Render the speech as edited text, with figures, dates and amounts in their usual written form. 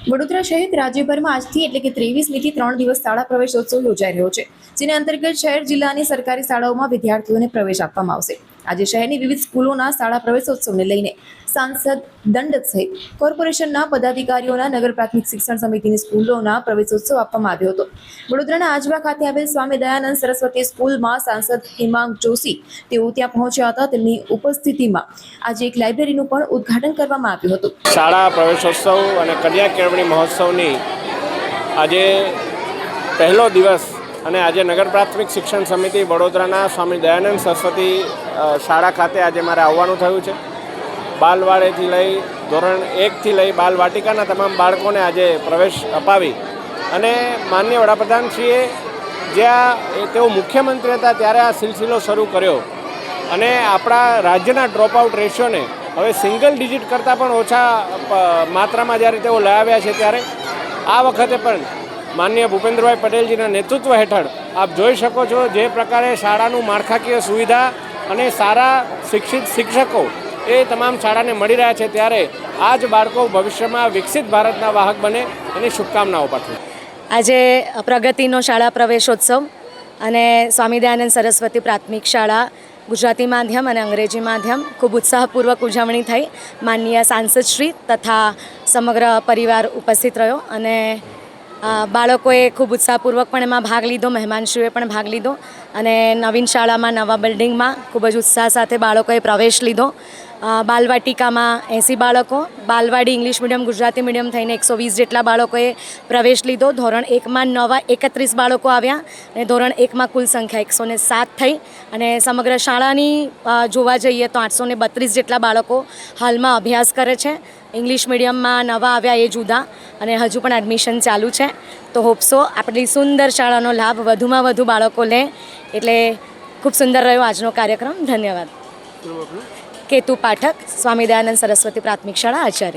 વડોદરા સહિત રાજ્યભરમાં આજથી એટલે કે 23મીથી 3 દિવસ શાળા પ્રવેશોત્સવ યોજાઈ રહ્યો છે, જેના અંતર્ગત શહેર જિલ્લાની સરકારી શાળાઓમાં વિદ્યાર્થીઓને પ્રવેશ આપવામાં આવશે. આજે શહેરની વિવિધ સ્કૂલોના શાળા પ્રવેશોત્સવને લઈને સાંસદ દંડક સહિત કોર્પોરેશનના પદાધિકારીઓના નગર પ્રાથમિક શિક્ષણ સમિતિની સ્કૂલોના પ્રવેશોત્સવ આપવામાં આવ્યો હતો. વડોદરાના આજવા ખાતે આવેલ સ્વામી દયાનંદ સરસ્વતી સ્કૂલમાં સાંસદ હિમાંગ જોશી તેઓ ત્યાં પહોંચ્યા હતા. તેમની ઉપસ્થિતિમાં આજે એક લાઇબ્રેરીનું પણ ઉદ્ઘાટન કરવામાં આવ્યું હતું. શાળા પ્રવેશોત્સવ અને કન્યા કેળવણી મહોત્સવની આજે પહેલો દિવસ અને આજે નગર પ્રાથમિક શિક્ષણ સમિતિ વડોદરાના સ્વામી દયાનંદ સરસ્વતી શાળા ખાતે આજે મારે આવવાનું થયું છે. બાલવાડીથી લઈ ધોરણ 1થી લઈ બાલવાટિકાના તમામ બાળકોને આજે પ્રવેશ અપાવી અને માનનીય વડાપ્રધાનશ્રીએ જ્યાં તેઓ મુખ્યમંત્રી હતા ત્યારે આ સિલસિલો શરૂ કર્યો અને આપણા રાજ્યના ડ્રોપઆઉટ રેશિયોને હવે સિંગલ ડિજિટ કરતાં પણ ઓછા માત્રામાં જ્યારે તેઓ લાવ્યા છે, ત્યારે આ વખતે પણ માનનીય ભૂપેન્દ્રભાઈ પટેલજીના નેતૃત્વ હેઠળ આપ જોઈ શકો છો જે પ્રકારે શાળાનું માળખાકીય સુવિધા અને સારા શિક્ષિત શિક્ષકો એ તમામ શાળાને મળી રહ્યા છે, ત્યારે આ જ બાળકો ભવિષ્યમાં વિકસિત ભારતના વાહક બને એની શુભકામનાઓ પાઠવું. આજે પ્રગતિનો શાળા પ્રવેશોત્સવ અને સ્વામી દયાનંદ સરસ્વતી પ્રાથમિક શાળા ગુજરાતી માધ્યમ અને અંગ્રેજી માધ્યમ ખૂબ ઉત્સાહપૂર્વક ઉજવણી થઈ. માનનીય સાંસદશ્રી તથા સમગ્ર પરિવાર ઉપસ્થિત રહ્યો અને બાળકોએ ખૂબ ઉત્સાહપૂર્વક પણ એમાં ભાગ લીધો, મહેમાનશ્રીઓએ પણ ભાગ લીધો અને નવીન શાળામાં નવા બિલ્ડિંગમાં ખૂબ જ ઉત્સાહ સાથે બાળકોએ પ્રવેશ લીધો. બાલવાટિકામાં 80 બાળકો, બાલવાડી ઇંગ્લિશ મીડિયમ ગુજરાતી મીડિયમ થઈને 120 જેટલા બાળકોએ પ્રવેશ લીધો. ધોરણ 1માં નવા 31 બાળકો આવ્યા અને ધોરણ 1માં કુલ સંખ્યા 107 થઈ અને સમગ્ર શાળાની જોવા જઈએ તો 832 જેટલા બાળકો હાલમાં અભ્યાસ કરે છે. ઇંગ્લિશ મીડિયમમાં નવા આવ્યા એ જુદા અને હજુ પણ એડમિશન ચાલુ છે. તો હોપસો આપણી સુંદર શાળાનો લાભ વધુમાં વધુ બાળકો લે. એટલે ખૂબ સુંદર રહ્યો આજનો કાર્યક્રમ. ધન્યવાદ. કેતુ પાઠક, સ્વામી દયાનંદ સરસ્વતી પ્રાથમિક શાળા આચાર્ય.